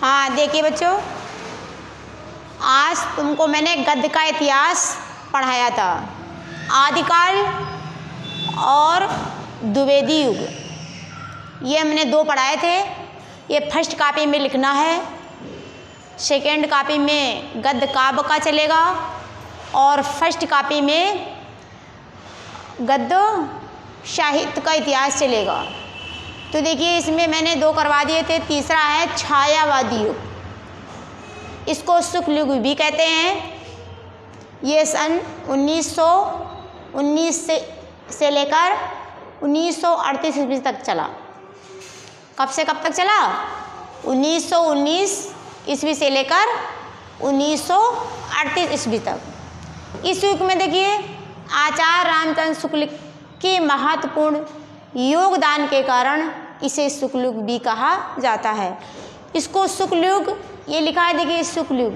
हाँ देखिए बच्चों, आज तुमको मैंने गद्य का इतिहास पढ़ाया था। आदिकाल और द्विवेदी युग, ये हमने 2 पढ़ाए थे। ये फर्स्ट कॉपी में लिखना है, सेकेंड कॉपी में गद्य काव्य का चलेगा और फर्स्ट कॉपी में गद्य साहित्य का इतिहास चलेगा। तो देखिए इसमें मैंने 2 करवा दिए थे। तीसरा है छायावादी युग, इसको शुक्ल युग भी कहते हैं। ये सन 1919 से लेकर 1938 ईस्वी तक चला। कब से कब तक चला? 1919 ईस्वी से लेकर 1938 ईस्वी तक। इस युग में देखिए आचार्य रामचंद्र शुक्ल के महत्वपूर्ण योगदान के कारण इसे शुक्ल युग भी कहा जाता है। इसको शुक्ल युग, ये लिखा है देखिए शुक्ल युग।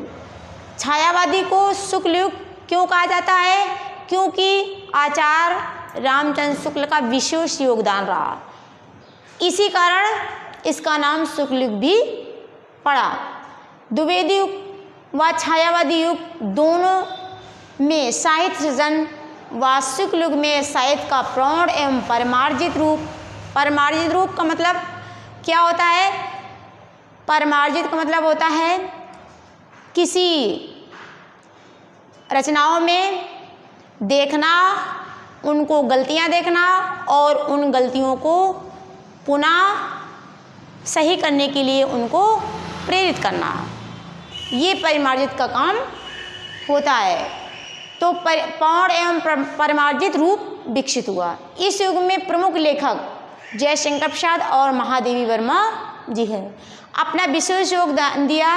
छायावादी को शुक्ल युग क्यों कहा जाता है? क्योंकि आचार्य रामचंद्र शुक्ल का विशेष योगदान रहा, इसी कारण इसका नाम शुक्ल युग भी पड़ा। द्विवेदी युग व छायावादी युग दोनों में साहित्य सृजन व शुक्ल युग में साहित्य का प्रौढ़ एवं परमार्जित रूप का मतलब क्या होता है? परमार्जित का मतलब होता है किसी रचनाओं में देखना, उनको गलतियां देखना और उन गलतियों को पुनः सही करने के लिए उनको प्रेरित करना, ये परिमार्जित का काम होता है। तो प्रौढ़ एवं परमार्जित रूप विकसित हुआ। इस युग में प्रमुख लेखक जयशंकर प्रसाद और महादेवी वर्मा जी है। अपना विशेष योगदान दिया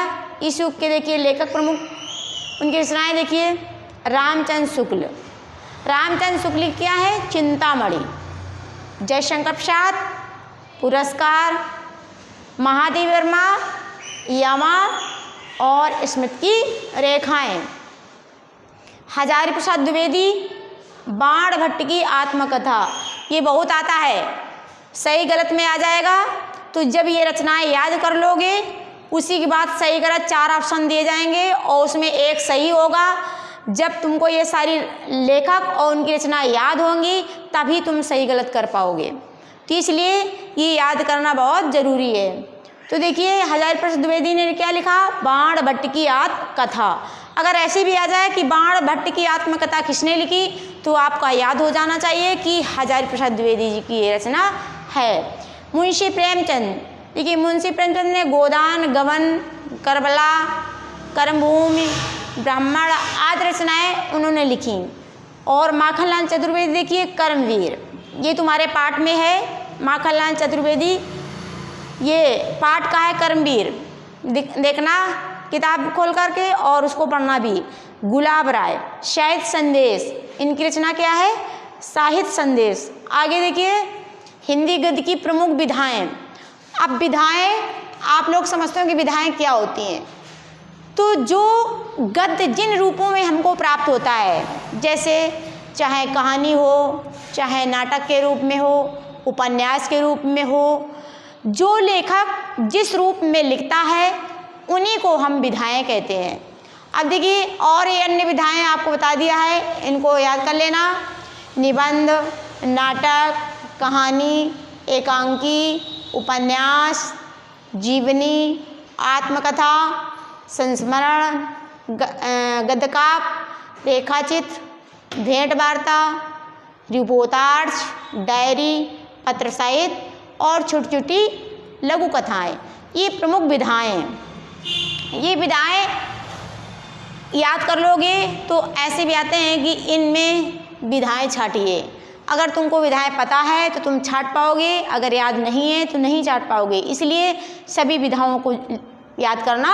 इस युग के। देखिए लेखक प्रमुख, उनकी रचनाएं देखिए। रामचंद्र शुक्ल क्या है? चिंतामणि। जयशंकर प्रसाद पुरस्कार, महादेवी वर्मा यमा और स्मृति की रेखाएं। हजारी प्रसाद द्विवेदी बाण भट्ट की आत्मकथा। ये बहुत आता है, सही गलत में आ जाएगा, तो जब ये रचनाएं याद कर लोगे उसी के बाद सही गलत 4 ऑप्शन दिए जाएंगे और उसमें एक सही होगा। जब तुमको ये सारी लेखक और उनकी रचनाएं याद होंगी तभी तुम सही गलत कर पाओगे। तो इसलिए ये याद करना बहुत ज़रूरी है। तो देखिए हजारी प्रसाद द्विवेदी ने क्या लिखा? बाण भट्ट की आत्मकथा। अगर ऐसे भी आ जाए कि बाण भट्ट की आत्मकथा किसने लिखी, तो आपका याद हो जाना चाहिए कि हजारी प्रसाद द्विवेदी जी की ये रचना है। मुंशी प्रेमचंद, देखिए मुंशी प्रेमचंद ने गोदान, गबन, करबला, कर्मभूमि, ब्राह्मण आदि रचनाएं उन्होंने लिखी। और माखनलाल चतुर्वेदी देखिए कर्मवीर, ये तुम्हारे पाठ में है। माखनलाल चतुर्वेदी ये पाठ का है कर्मवीर, देखना किताब खोल करके और उसको पढ़ना भी। गुलाब राय साहित्य संदेश, इनकी रचना क्या है? साहित्य संदेश। आगे देखिए हिंदी गद्य की प्रमुख विधाएं। अब विधाएं आप लोग समझते हो कि विधाएं क्या होती हैं। तो जो गद्य जिन रूपों में हमको प्राप्त होता है, जैसे चाहे कहानी हो, चाहे नाटक के रूप में हो, उपन्यास के रूप में हो, जो लेखक जिस रूप में लिखता है उन्हीं को हम विधाएं कहते हैं। अब देखिए और ये अन्य विधाएं आपको बता दिया है, इनको याद कर लेना। निबंध, नाटक, कहानी, एकांकी, उपन्यास, जीवनी, आत्मकथा, संस्मरण, गद्यकाव्य, रेखाचित्र, भेंट वार्ता, रिपोर्टार्ज, डायरी, पत्र साहित्य और छोटी छोटी लघु कथाएँ, ये प्रमुख विधाएं हैं। ये विधाएं याद कर लोगे तो ऐसे भी आते हैं कि इनमें विधाएं छाटिए। अगर तुमको विधाएं पता है तो तुम छाट पाओगे, अगर याद नहीं है तो नहीं छाट पाओगे। इसलिए सभी विधाओं को याद करना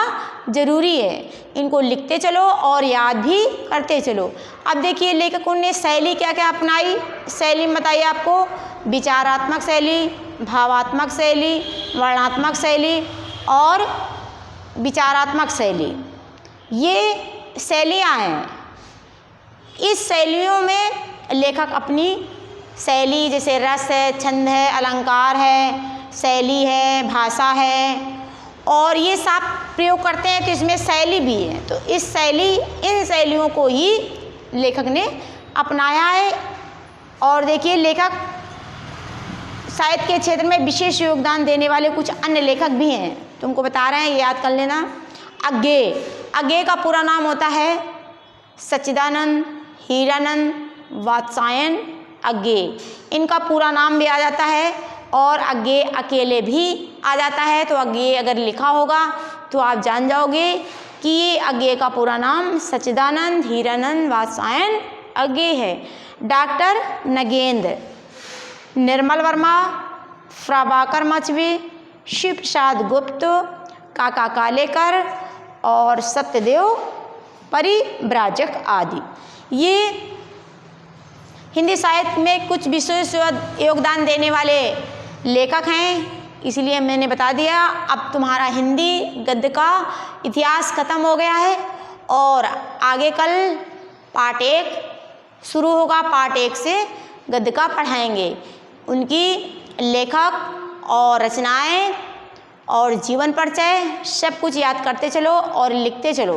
जरूरी है। इनको लिखते चलो और याद भी करते चलो। अब देखिए लेखकों ने शैली क्या क्या अपनाई, शैली बताइए आपको। विचारात्मक शैली, भावात्मक शैली, वर्णनात्मक शैली और विचारात्मक शैली, ये शैलियाँ हैं। इस शैलियों में लेखक अपनी शैली, जैसे रस है, छंद है, अलंकार है, शैली है, भाषा है और ये साफ प्रयोग करते हैं तो इसमें शैली भी है। तो इन शैलियों को ही लेखक ने अपनाया है। और देखिए, लेखक साहित्य के क्षेत्र में विशेष योगदान देने वाले कुछ अन्य लेखक भी हैं, तुमको बता रहे हैं, ये याद कर लेना। अज्ञेय का पूरा नाम होता है सच्चिदानंद हीरानंद वात्स्यायन अज्ञेय। इनका पूरा नाम भी आ जाता है और अज्ञेय अकेले भी आ जाता है। तो अज्ञेय अगर लिखा होगा तो आप जान जाओगे कि ये अज्ञेय का पूरा नाम सच्चिदानंद हीरानंद वात्स्यायन अज्ञेय है। डॉक्टर नगेंद्र, निर्मल वर्मा, प्रभाकर मचवी, शिव प्रसाद गुप्त, काका कालेकर और सत्यदेव परिव्राजक आदि ये हिंदी साहित्य में कुछ विशेष योगदान देने वाले लेखक हैं। इसलिए मैंने बता दिया। अब तुम्हारा हिंदी गद्य का इतिहास खत्म हो गया है और आगे कल पार्ट 1 शुरू होगा। पार्ट 1 से गद्य का पढ़ाएंगे। उनकी लेखक और रचनाएं और जीवन परिचय सब कुछ याद करते चलो और लिखते चलो।